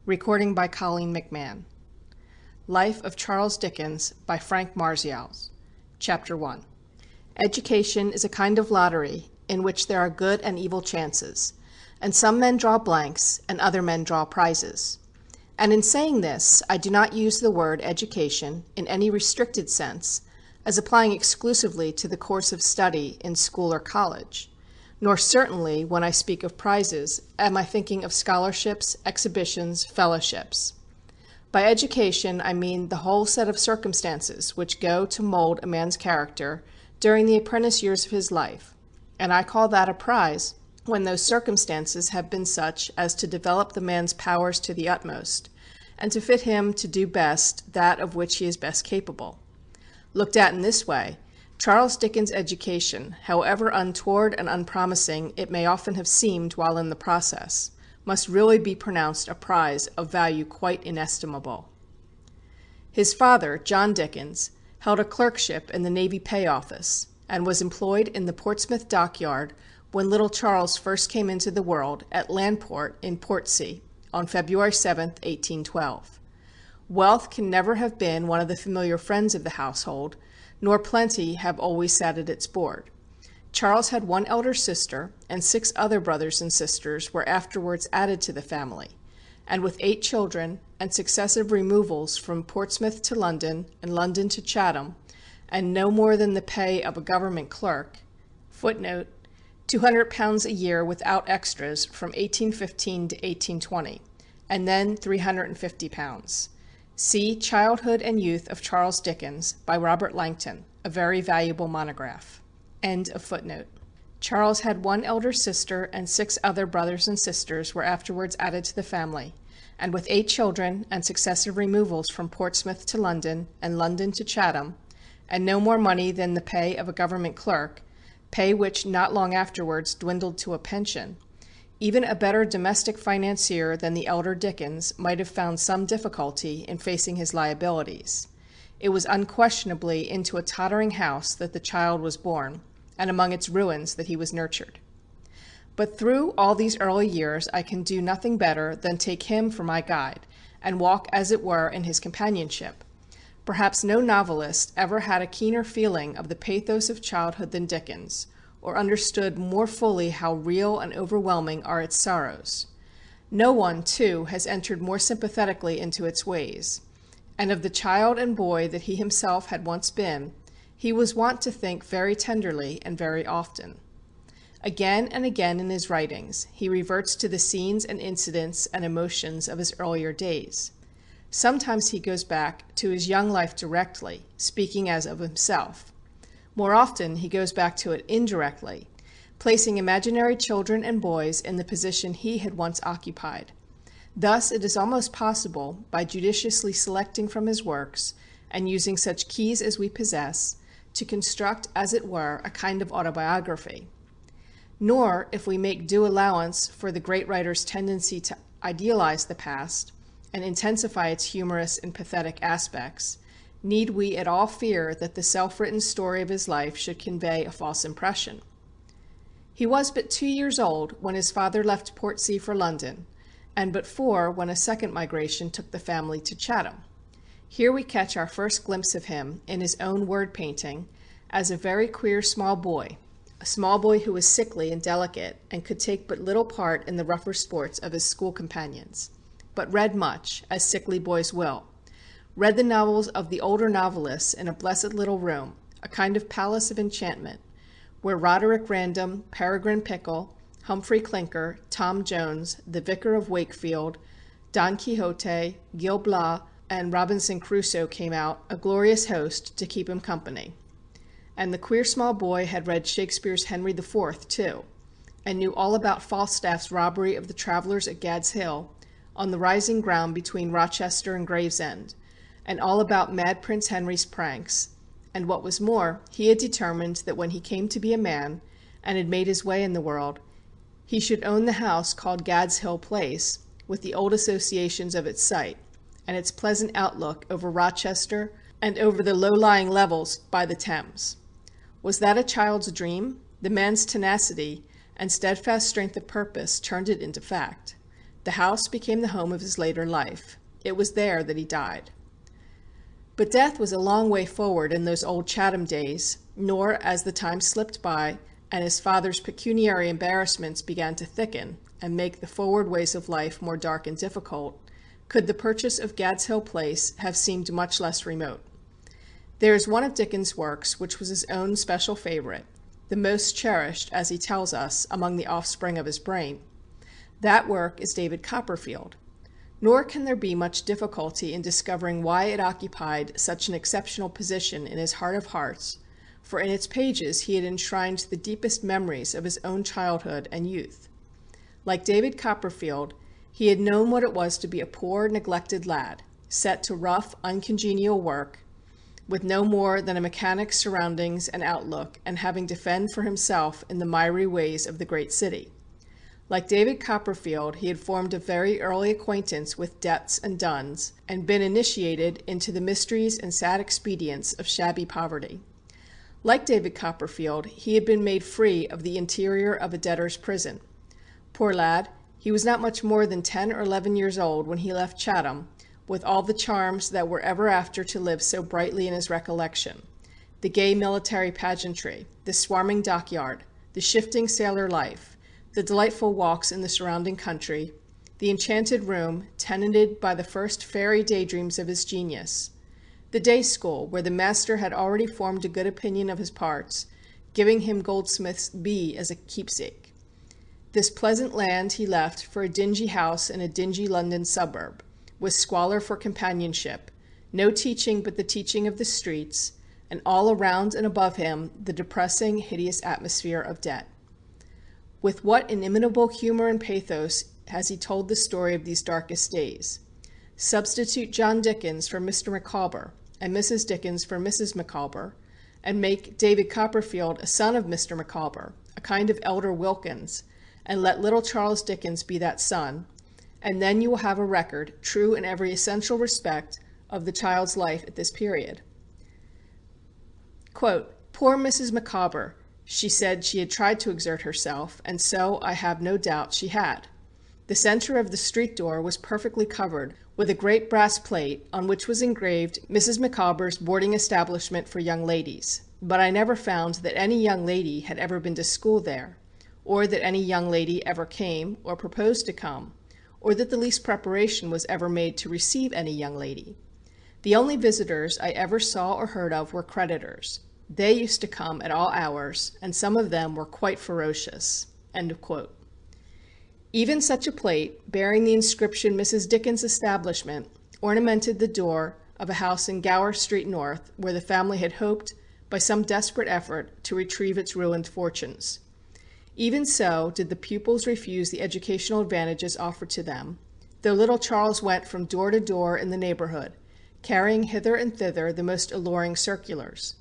Recording by Colleen McMahon. Life of Charles Dickens by Frank Marzials. Chapter 1. Education is a kind of lottery in which there are good and evil chances, and some men draw blanks and other men draw prizes. And in saying this, I do not use the word education in any restricted sense, as applying exclusively to the course of study in school or college. Nor certainly, when I speak of prizes, am I thinking of scholarships, exhibitions, fellowships. By education, I mean the whole set of circumstances which go to mold a man's character during the apprentice years of his life, and I call that a prize when those circumstances have been such as to develop the man's powers to the utmost, and to fit him to do best that of which he is best capable. Looked at in this way, Charles Dickens' education, however untoward and unpromising it may often have seemed while in the process, must really be pronounced a prize of value quite inestimable. His father, John Dickens, held a clerkship in the Navy Pay Office, and was employed in the Portsmouth dockyard when little Charles first came into the world at Landport in Portsea on February 7, 1812. Wealth can never have been one of the familiar friends of the household, nor plenty have always sat at its board. Charles had one elder sister, and 6 other brothers and sisters were afterwards added to the family, and with 8 children, and successive removals from Portsmouth to London, and London to Chatham, and no more than the pay of a government clerk, footnote, £200 a year without extras from 1815 to 1820, and then £350. See Childhood and Youth of Charles Dickens by Robert Langton, a very valuable monograph. End of footnote. Charles had one elder sister, and 6 other brothers and sisters were afterwards added to the family, and with 8 children and successive removals from Portsmouth to London and London to Chatham, and no more money than the pay of a government clerk, pay which not long afterwards dwindled to a pension, even a better domestic financier than the elder Dickens might have found some difficulty in facing his liabilities. It was unquestionably into a tottering house that the child was born, and among its ruins that he was nurtured. But through all these early years I can do nothing better than take him for my guide, and walk as it were in his companionship. Perhaps no novelist ever had a keener feeling of the pathos of childhood than Dickens, or understood more fully how real and overwhelming are its sorrows. No one, too, has entered more sympathetically into its ways, and of the child and boy that he himself had once been, he was wont to think very tenderly and very often. Again and again in his writings he reverts to the scenes and incidents and emotions of his earlier days. Sometimes he goes back to his young life directly, speaking as of himself. More often he goes back to it indirectly, placing imaginary children and boys in the position he had once occupied. Thus it is almost possible, by judiciously selecting from his works, and using such keys as we possess, to construct, as it were, a kind of autobiography. Nor, if we make due allowance for the great writer's tendency to idealize the past, and intensify its humorous and pathetic aspects, need we at all fear that the self-written story of his life should convey a false impression. He was but 2 years old when his father left Portsea for London, and but 4 when a second migration took the family to Chatham. Here we catch our first glimpse of him, in his own word painting, as a very queer small boy, a small boy who was sickly and delicate, and could take but little part in the rougher sports of his school companions, but read much, as sickly boys will. Read the novels of the older novelists in a blessed little room, a kind of palace of enchantment, where Roderick Random, Peregrine Pickle, Humphrey Clinker, Tom Jones, the Vicar of Wakefield, Don Quixote, Gil Blas, and Robinson Crusoe came out, a glorious host, to keep him company. And the queer small boy had read Shakespeare's Henry IV, too, and knew all about Falstaff's robbery of the travellers at Gad's Hill, on the rising ground between Rochester and Gravesend, and all about Mad Prince Henry's pranks, and what was more, he had determined that when he came to be a man, and had made his way in the world, he should own the house called Gad's Hill Place, with the old associations of its site, and its pleasant outlook over Rochester and over the low-lying levels by the Thames. Was that a child's dream? The man's tenacity and steadfast strength of purpose turned it into fact. The house became the home of his later life. It was there that he died. But death was a long way forward in those old Chatham days, nor, as the time slipped by, and his father's pecuniary embarrassments began to thicken and make the forward ways of life more dark and difficult, could the purchase of Gad's Hill Place have seemed much less remote. There is one of Dickens' works which was his own special favorite, the most cherished, as he tells us, among the offspring of his brain. That work is David Copperfield. Nor can there be much difficulty in discovering why it occupied such an exceptional position in his heart of hearts, for in its pages he had enshrined the deepest memories of his own childhood and youth. Like David Copperfield, he had known what it was to be a poor, neglected lad, set to rough, uncongenial work, with no more than a mechanic's surroundings and outlook, and having to fend for himself in the miry ways of the great city. Like David Copperfield, he had formed a very early acquaintance with debts and duns, and been initiated into the mysteries and sad expedients of shabby poverty. Like David Copperfield, he had been made free of the interior of a debtor's prison. Poor lad, he was not much more than 10 or 11 years old when he left Chatham, with all the charms that were ever after to live so brightly in his recollection: the gay military pageantry, the swarming dockyard, the shifting sailor life, the delightful walks in the surrounding country, the enchanted room tenanted by the first fairy daydreams of his genius, the day school where the master had already formed a good opinion of his parts, giving him Goldsmith's Bee as a keepsake. This pleasant land he left for a dingy house in a dingy London suburb, with squalor for companionship, no teaching but the teaching of the streets, and all around and above him the depressing, hideous atmosphere of debt. With what inimitable humor and pathos has he told the story of these darkest days. Substitute John Dickens for Mr. Micawber, and Mrs. Dickens for Mrs. Micawber, and make David Copperfield a son of Mr. Micawber, a kind of elder Wilkins, and let little Charles Dickens be that son, and then you will have a record, true in every essential respect, of the child's life at this period. Quote, "Poor Mrs. Micawber, she said she had tried to exert herself, and so I have no doubt she had. The center of the street door was perfectly covered with a great brass plate on which was engraved Mrs. Micawber's boarding establishment for young ladies, but I never found that any young lady had ever been to school there, or that any young lady ever came or proposed to come, or that the least preparation was ever made to receive any young lady. The only visitors I ever saw or heard of were creditors. They used to come at all hours, and some of them were quite ferocious." End of quote. Even such a plate, bearing the inscription Mrs. Dickens' establishment, ornamented the door of a house in Gower Street North, where the family had hoped, by some desperate effort, to retrieve its ruined fortunes. Even so did the pupils refuse the educational advantages offered to them, though little Charles went from door to door in the neighborhood, carrying hither and thither the most alluring circulars.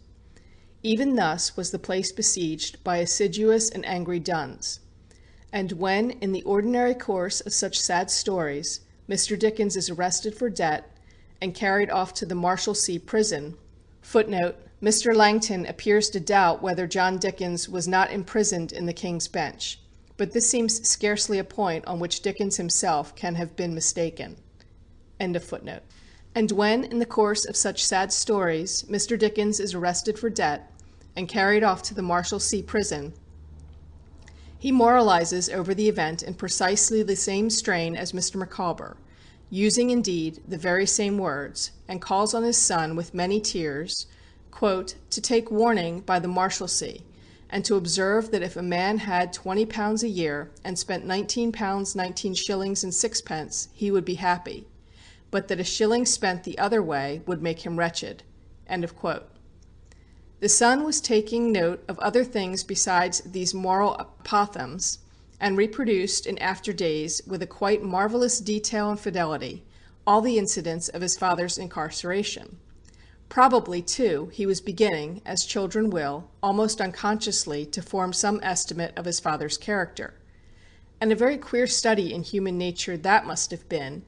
Even thus was the place besieged by assiduous and angry duns. And when, in the ordinary course of such sad stories, Mr. Dickens is arrested for debt and carried off to the Marshalsea prison, footnote, Mr. Langton appears to doubt whether John Dickens was not imprisoned in the King's Bench, but this seems scarcely a point on which Dickens himself can have been mistaken. End of footnote. And when, in the course of such sad stories, Mr. Dickens is arrested for debt and carried off to the Marshalsea prison, he moralizes over the event in precisely the same strain as Mr. Micawber, using indeed the very same words, and calls on his son with many tears, quote, to take warning by the Marshalsea, and to observe that if a man had £20 a year and spent £19 19 shillings and sixpence, he would be happy, but that a shilling spent the other way would make him wretched. End of quote. The son was taking note of other things besides these moral apothegms, and reproduced in after days, with a quite marvelous detail and fidelity, all the incidents of his father's incarceration. Probably, too, he was beginning, as children will, almost unconsciously, to form some estimate of his father's character. And a very queer study in human nature that must have been,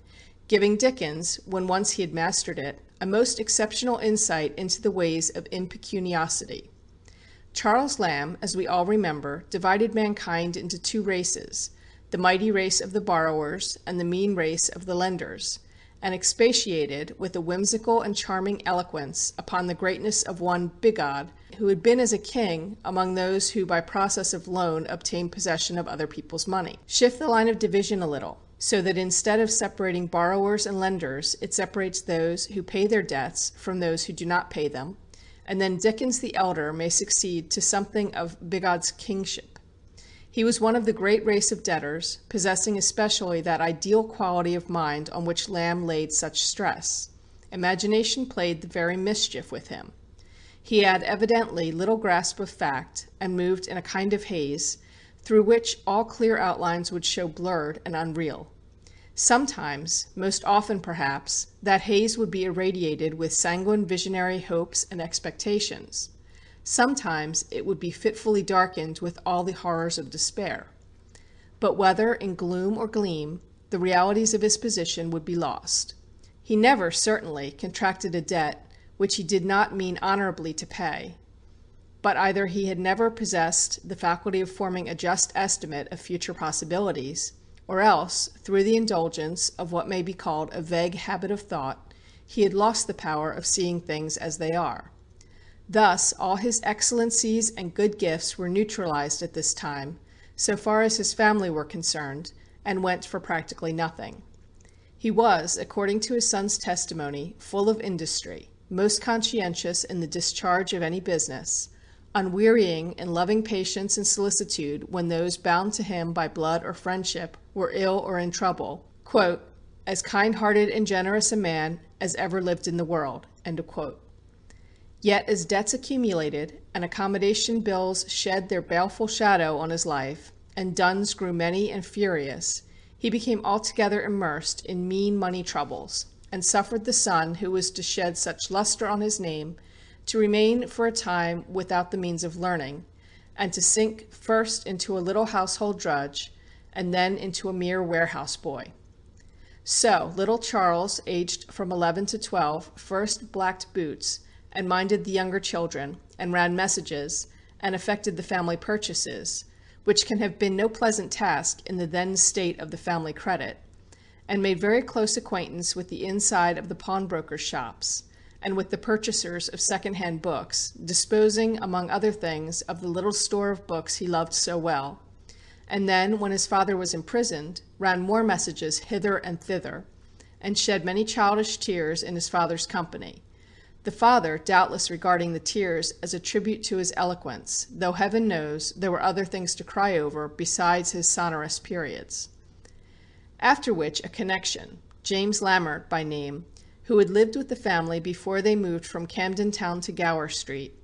giving Dickens, when once he had mastered it, a most exceptional insight into the ways of impecuniosity. Charles Lamb, as we all remember, divided mankind into two races, the mighty race of the borrowers and the mean race of the lenders, and expatiated with a whimsical and charming eloquence upon the greatness of one Bigod, who had been as a king among those who by process of loan obtained possession of other people's money. Shift the line of division a little, so that instead of separating borrowers and lenders, it separates those who pay their debts from those who do not pay them, and then Dickens the elder may succeed to something of Bigod's kingship. He was one of the great race of debtors, possessing especially that ideal quality of mind on which Lamb laid such stress. Imagination played the very mischief with him. He had evidently little grasp of fact, and moved in a kind of haze, through which all clear outlines would show blurred and unreal. Sometimes, most often perhaps, that haze would be irradiated with sanguine visionary hopes and expectations. Sometimes it would be fitfully darkened with all the horrors of despair. But whether in gloom or gleam, the realities of his position would be lost. He never, certainly, contracted a debt which he did not mean honorably to pay, but either he had never possessed the faculty of forming a just estimate of future possibilities, or else, through the indulgence of what may be called a vague habit of thought, he had lost the power of seeing things as they are. Thus all his excellencies and good gifts were neutralized at this time, so far as his family were concerned, and went for practically nothing. He was, according to his son's testimony, full of industry, most conscientious in the discharge of any business, unwearying in loving patience and solicitude when those bound to him by blood or friendship were ill or in trouble, quote, "as kind-hearted and generous a man as ever lived in the world." End of quote. Yet as debts accumulated, and accommodation bills shed their baleful shadow on his life, and duns grew many and furious, he became altogether immersed in mean money troubles, and suffered the son who was to shed such lustre on his name to remain for a time without the means of learning, and to sink first into a little household drudge, and then into a mere warehouse boy. So little Charles, aged from 11 to 12, first blacked boots, and minded the younger children, and ran messages, and effected the family purchases, which can have been no pleasant task in the then state of the family credit, and made very close acquaintance with the inside of the pawnbrokers' shops, and with the purchasers of second-hand books, disposing, among other things, of the little store of books he loved so well, and then, when his father was imprisoned, ran more messages hither and thither, and shed many childish tears in his father's company, the father doubtless regarding the tears as a tribute to his eloquence, though heaven knows there were other things to cry over besides his sonorous periods. After which a connection, James Lammert by name, who had lived with the family before they moved from Camden Town to Gower Street,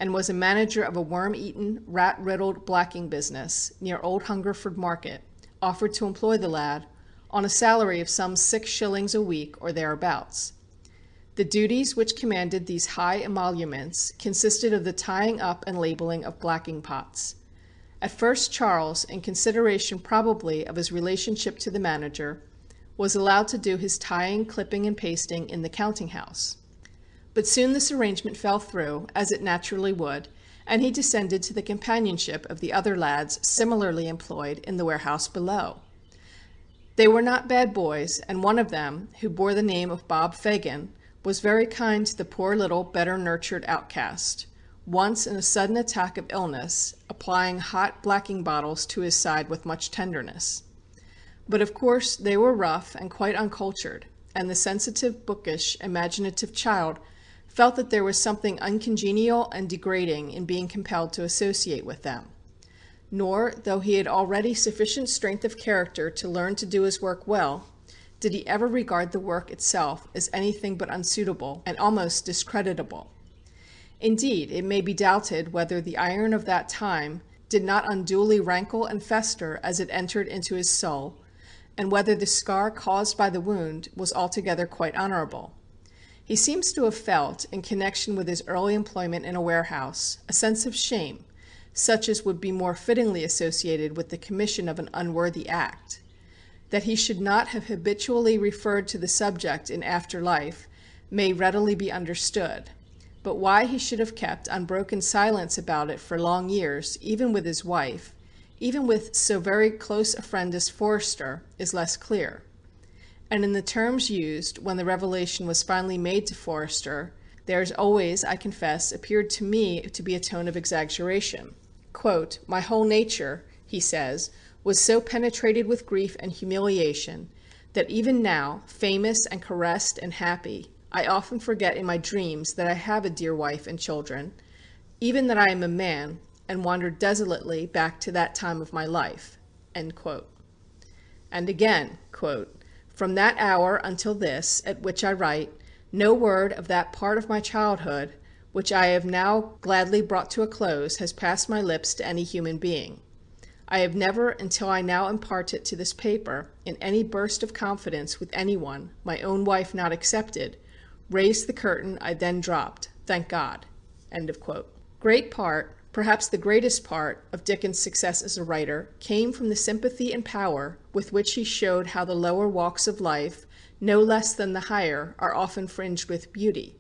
and was a manager of a worm-eaten, rat-riddled blacking business near Old Hungerford Market, offered to employ the lad on a salary of some 6 shillings a week or thereabouts. The duties which commanded these high emoluments consisted of the tying up and labeling of blacking pots. At first Charles, in consideration probably of his relationship to the manager, was allowed to do his tying, clipping, and pasting in the counting-house. But soon this arrangement fell through, as it naturally would, and he descended to the companionship of the other lads similarly employed in the warehouse below. They were not bad boys, and one of them, who bore the name of Bob Fagin, was very kind to the poor little better-nurtured outcast, once in a sudden attack of illness, applying hot blacking bottles to his side with much tenderness. But of course they were rough and quite uncultured, and the sensitive, bookish, imaginative child felt that there was something uncongenial and degrading in being compelled to associate with them. Nor, though he had already sufficient strength of character to learn to do his work well, did he ever regard the work itself as anything but unsuitable and almost discreditable. Indeed, it may be doubted whether the iron of that time did not unduly rankle and fester as it entered into his soul, and whether the scar caused by the wound was altogether quite honorable. He seems to have felt, in connection with his early employment in a warehouse, a sense of shame, such as would be more fittingly associated with the commission of an unworthy act. That he should not have habitually referred to the subject in after life may readily be understood, but why he should have kept unbroken silence about it for long years, even with his wife, even with so very close a friend as Forster, is less clear. And in the terms used when the revelation was finally made to Forster, there has always, I confess, appeared to me to be a tone of exaggeration. Quote, "My whole nature," he says, "was so penetrated with grief and humiliation that even now, famous and caressed and happy, I often forget in my dreams that I have a dear wife and children, even that I am a man, and wander desolately back to that time of my life." End quote. And again, quote, "From that hour until this, at which I write, no word of that part of my childhood, which I have now gladly brought to a close, has passed my lips to any human being. I have never, until I now impart it to this paper, in any burst of confidence with any one, my own wife not excepted, raised the curtain I then dropped, thank God." End of quote. Great part, perhaps the greatest part, of Dickens' success as a writer came from the sympathy and power with which he showed how the lower walks of life, no less than the higher, are often fringed with beauty.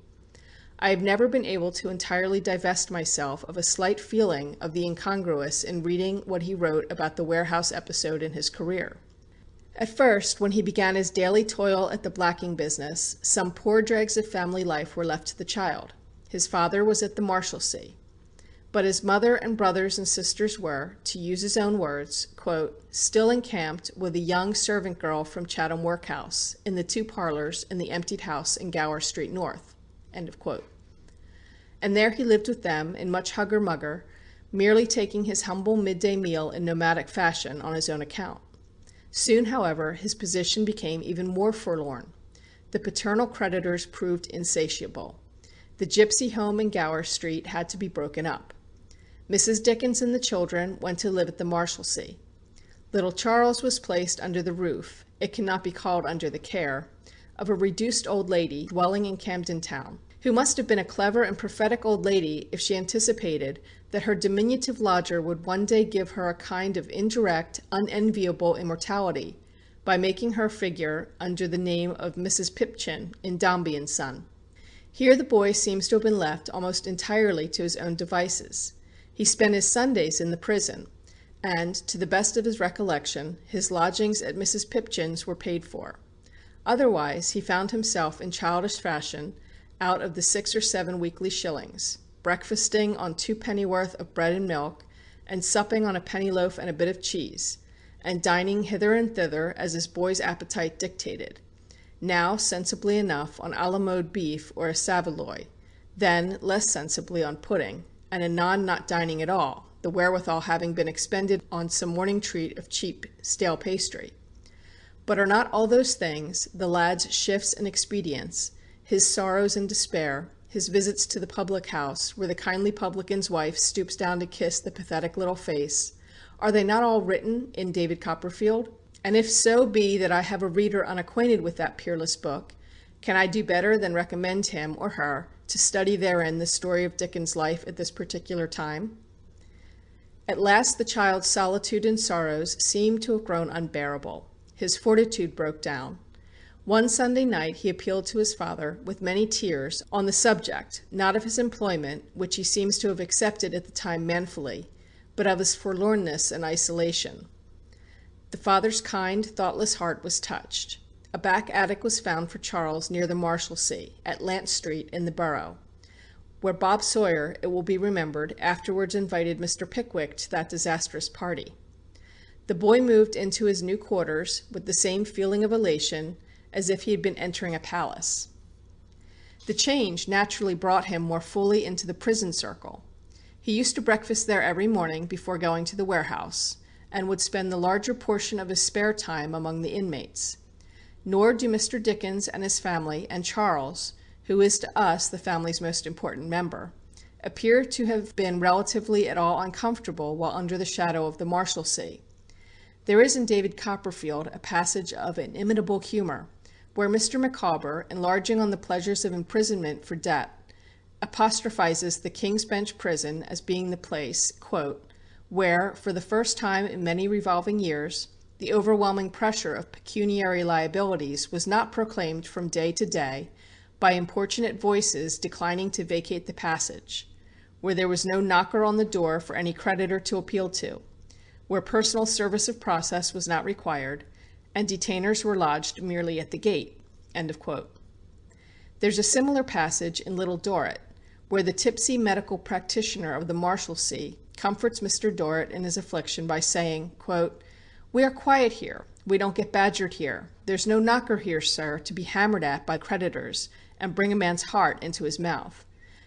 I have never been able to entirely divest myself of a slight feeling of the incongruous in reading what he wrote about the warehouse episode in his career. At first, when he began his daily toil at the blacking business, some poor dregs of family life were left to the child. His father was at the Marshalsea. But his mother and brothers and sisters were, to use his own words, quote, "still encamped with a young servant girl from Chatham Workhouse, in the 2 parlors in the emptied house in Gower Street North." End of quote. And there he lived with them in much hugger-mugger, merely taking his humble midday meal in nomadic fashion on his own account. Soon, however, his position became even more forlorn. The paternal creditors proved insatiable. The gypsy home in Gower Street had to be broken up. Mrs. Dickens and the children went to live at the Marshalsea. Little Charles was placed under the roof, it cannot be called under the care, of a reduced old lady dwelling in Camden Town, who must have been a clever and prophetic old lady if she anticipated that her diminutive lodger would one day give her a kind of indirect, unenviable immortality by making her figure under the name of Mrs. Pipchin in Dombey and Son. Here the boy seems to have been left almost entirely to his own devices. He spent his Sundays in the prison, and, to the best of his recollection, his lodgings at Mrs. Pipchin's were paid for. Otherwise, he found himself in childish fashion out of the 6 or 7 weekly shillings, breakfasting on 2 pennyworth of bread and milk, and supping on a penny loaf and a bit of cheese, and dining hither and thither as his boy's appetite dictated, now sensibly enough on a la mode beef or a saveloy, then less sensibly on pudding, and anon not dining at all, the wherewithal having been expended on some morning treat of cheap stale pastry. But are not all those things, the lad's shifts and expedients, his sorrows and despair, his visits to the public house, where the kindly publican's wife stoops down to kiss the pathetic little face, are they not all written in David Copperfield? And if so be that I have a reader unacquainted with that peerless book, can I do better than recommend him or her to study therein the story of Dickens' life at this particular time? At last the child's solitude and sorrows seemed to have grown unbearable. His fortitude broke down. One Sunday night he appealed to his father, with many tears, on the subject, not of his employment, which he seems to have accepted at the time manfully, but of his forlornness and isolation. The father's kind, thoughtless heart was touched. A back attic was found for Charles near the Marshalsea, at Lant Street in the Borough, where Bob Sawyer, it will be remembered, afterwards invited Mr. Pickwick to that disastrous party. The boy moved into his new quarters with the same feeling of elation as if he had been entering a palace. The change naturally brought him more fully into the prison circle. He used to breakfast there every morning before going to the warehouse, and would spend the larger portion of his spare time among the inmates. Nor do Mr. Dickens and his family, and Charles, who is to us the family's most important member, appear to have been relatively at all uncomfortable while under the shadow of the Marshalsea. There is in David Copperfield a passage of inimitable humour, where Mr. Micawber, enlarging on the pleasures of imprisonment for debt, apostrophizes the King's Bench prison as being the place, quote, where, for the first time in many revolving years, the overwhelming pressure of pecuniary liabilities was not proclaimed from day to day by importunate voices declining to vacate the passage, where there was no knocker on the door for any creditor to appeal to, where personal service of process was not required, and detainers were lodged merely at the gate." End of quote. There's a similar passage in Little Dorrit, where the tipsy medical practitioner of the Marshalsea comforts Mr. Dorrit in his affliction by saying, quote, "We are quiet here. We don't get badgered here. There's no knocker here, sir, to be hammered at by creditors and bring a man's heart into his mouth.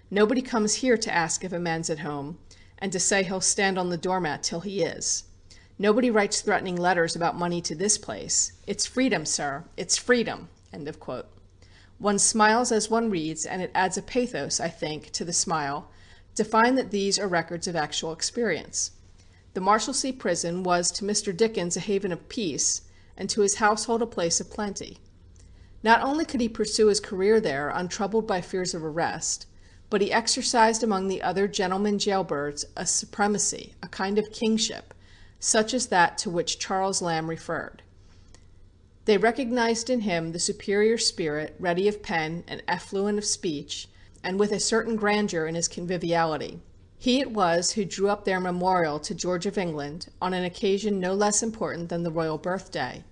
Nobody comes here to ask if a man's at home, and to say he'll stand on the doormat till he is. Nobody writes threatening letters about money to this place. It's freedom, sir. It's freedom." End of quote. One smiles as one reads, and it adds a pathos, I think, to the smile, to find that these are records of actual experience. The Marshalsea prison was to Mr. Dickens a haven of peace, and to his household a place of plenty. Not only could he pursue his career there untroubled by fears of arrest, but he exercised among the other gentlemen jailbirds a supremacy, a kind of kingship, such as that to which Charles Lamb referred. They recognized in him the superior spirit, ready of pen and affluent of speech, and with a certain grandeur in his conviviality. He it was who drew up their memorial to George of England on an occasion no less important than the royal birthday,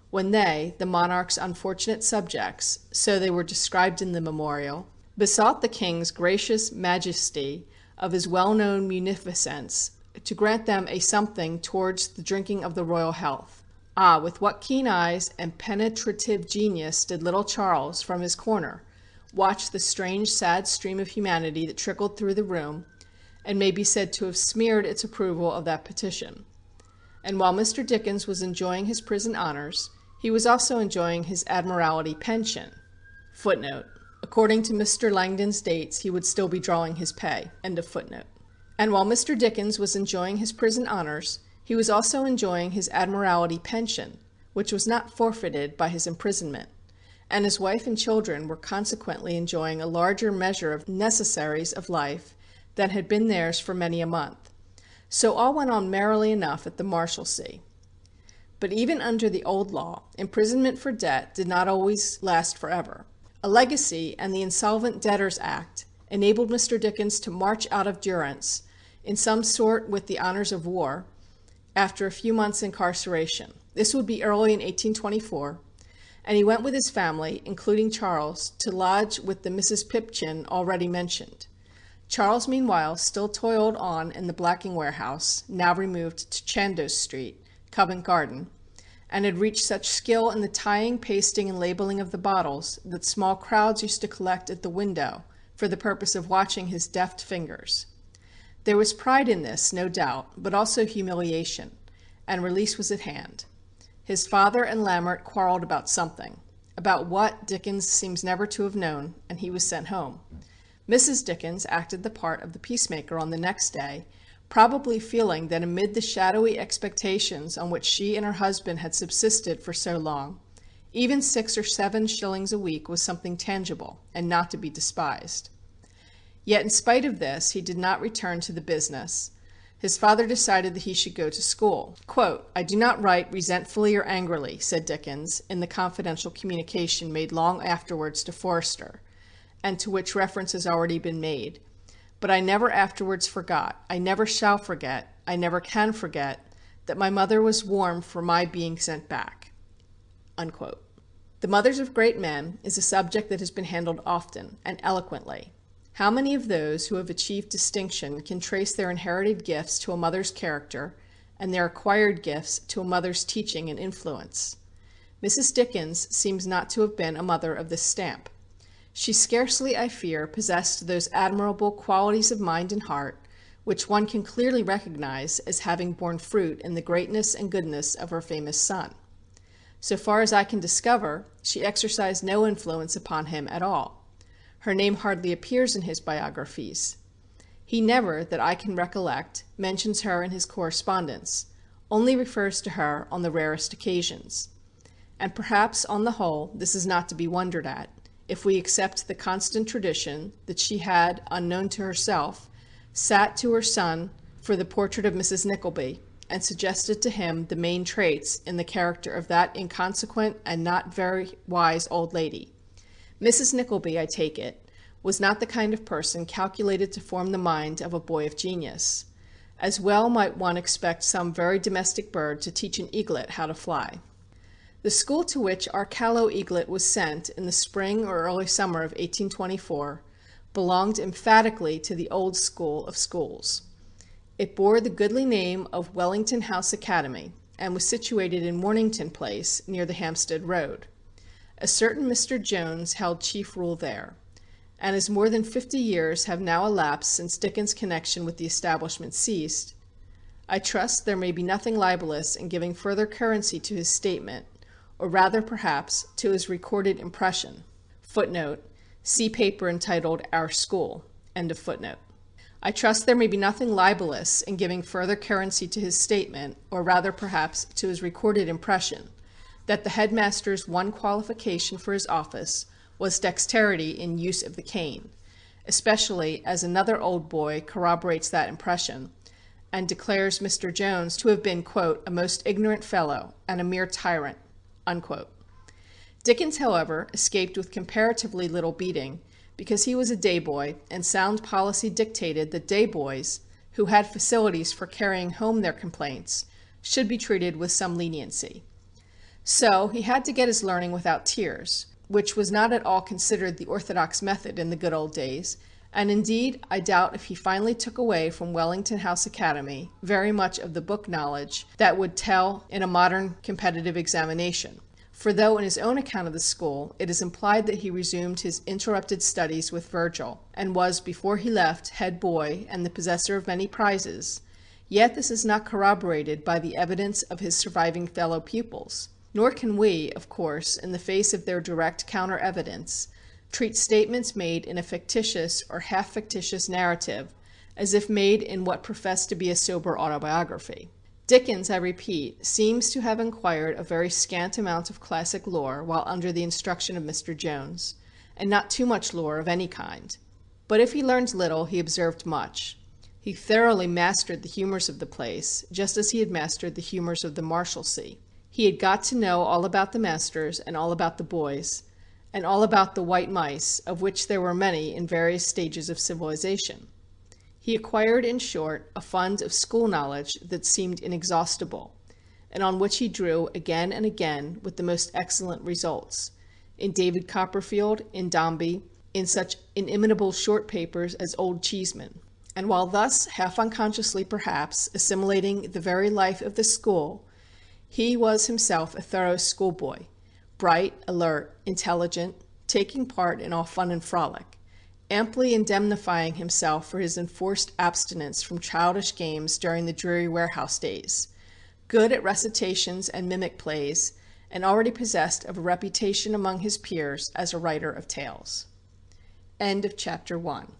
when they, the monarch's unfortunate subjects, so they were described in the memorial, besought the king's gracious majesty of his well-known munificence to grant them a something towards the drinking of the royal health. Ah, with what keen eyes and penetrative genius did little Charles, from his corner, watch the strange, sad stream of humanity that trickled through the room, and may be said to have smeared its approval of that petition. And while Mr. Dickens was enjoying his prison honors, he was also enjoying his Admiralty pension. Footnote. According to Mr. Langdon's dates, he would still be drawing his pay. End of footnote. And while Mr. Dickens was enjoying his prison honors, he was also enjoying his Admiralty pension, which was not forfeited by his imprisonment, and his wife and children were consequently enjoying a larger measure of necessaries of life than had been theirs for many a month. So all went on merrily enough at the Marshalsea. But even under the old law, imprisonment for debt did not always last forever. A legacy and the Insolvent Debtors Act enabled Mr. Dickens to march out of durance, in some sort with the honors of war, after a few months' incarceration. This would be early in 1824, and he went with his family, including Charles, to lodge with the Mrs. Pipchin already mentioned. Charles, meanwhile, still toiled on in the blacking warehouse, now removed to Chandos Street, Covent Garden, and had reached such skill in the tying, pasting, and labeling of the bottles that small crowds used to collect at the window for the purpose of watching his deft fingers. There was pride in this, no doubt, but also humiliation, and release was at hand. His father and Lambert quarreled about something. About what, Dickens seems never to have known, and he was sent home. Mrs. Dickens acted the part of the peacemaker on the next day, probably feeling that amid the shadowy expectations on which she and her husband had subsisted for so long, even 6 or 7 shillings a week was something tangible, and not to be despised. Yet in spite of this, he did not return to the business. His father decided that he should go to school. Quote, "I do not write resentfully or angrily," said Dickens, in the confidential communication made long afterwards to Forster, and to which reference has already been made. "But I never afterwards forgot, I never shall forget, I never can forget, that my mother was warm for my being sent back." Unquote. The mothers of great men is a subject that has been handled often and eloquently. How many of those who have achieved distinction can trace their inherited gifts to a mother's character, and their acquired gifts to a mother's teaching and influence? Mrs. Dickens seems not to have been a mother of this stamp. She scarcely, I fear, possessed those admirable qualities of mind and heart which one can clearly recognize as having borne fruit in the greatness and goodness of her famous son. So far as I can discover, she exercised no influence upon him at all. Her name hardly appears in his biographies. He never, that I can recollect, mentions her in his correspondence, only refers to her on the rarest occasions. And perhaps, on the whole, this is not to be wondered at, if we accept the constant tradition that she had, unknown to herself, sat to her son for the portrait of Mrs. Nickleby, and suggested to him the main traits in the character of that inconsequent and not very wise old lady. Mrs. Nickleby, I take it, was not the kind of person calculated to form the mind of a boy of genius. As well might one expect some very domestic bird to teach an eaglet how to fly. The school to which our callow eaglet was sent in the spring or early summer of 1824 belonged emphatically to the old school of schools. It bore the goodly name of Wellington House Academy, and was situated in Mornington Place, near the Hampstead Road. A certain Mr. Jones held chief rule there, and as more than 50 years have now elapsed since Dickens' connection with the establishment ceased, I trust there may be nothing libellous in giving further currency to his statement, or rather, perhaps, to his recorded impression. Footnote: see paper entitled Our School. End of footnote. I trust there may be nothing libellous in giving further currency to his statement, or rather, perhaps, to his recorded impression, that the headmaster's one qualification for his office was dexterity in use of the cane, especially as another old boy corroborates that impression, and declares Mr. Jones to have been, quote, a most ignorant fellow, and a mere tyrant, unquote. Dickens, however, escaped with comparatively little beating, because he was a day boy, and sound policy dictated that day boys, who had facilities for carrying home their complaints, should be treated with some leniency. So he had to get his learning without tears, which was not at all considered the orthodox method in the good old days, and indeed I doubt if he finally took away from Wellington House Academy very much of the book knowledge that would tell in a modern competitive examination. For though in his own account of the school it is implied that he resumed his interrupted studies with Virgil, and was before he left head boy and the possessor of many prizes, yet this is not corroborated by the evidence of his surviving fellow pupils, nor can we, of course, in the face of their direct counter-evidence, treat statements made in a fictitious or half-fictitious narrative as if made in what professed to be a sober autobiography. Dickens, I repeat, seems to have acquired a very scant amount of classic lore while under the instruction of Mr. Jones, and not too much lore of any kind. But if he learned little, he observed much. He thoroughly mastered the humours of the place, just as he had mastered the humours of the Marshalsea. He had got to know all about the masters, and all about the boys, and all about the white mice, of which there were many in various stages of civilization. He acquired, in short, a fund of school knowledge that seemed inexhaustible, and on which he drew again and again with the most excellent results, in David Copperfield, in Dombey, in such inimitable short papers as Old Cheeseman. And while thus, half unconsciously perhaps, assimilating the very life of the school, he was himself a thorough schoolboy, bright, alert, intelligent, taking part in all fun and frolic, amply indemnifying himself for his enforced abstinence from childish games during the dreary warehouse days, good at recitations and mimic plays, and already possessed of a reputation among his peers as a writer of tales. End of chapter 1.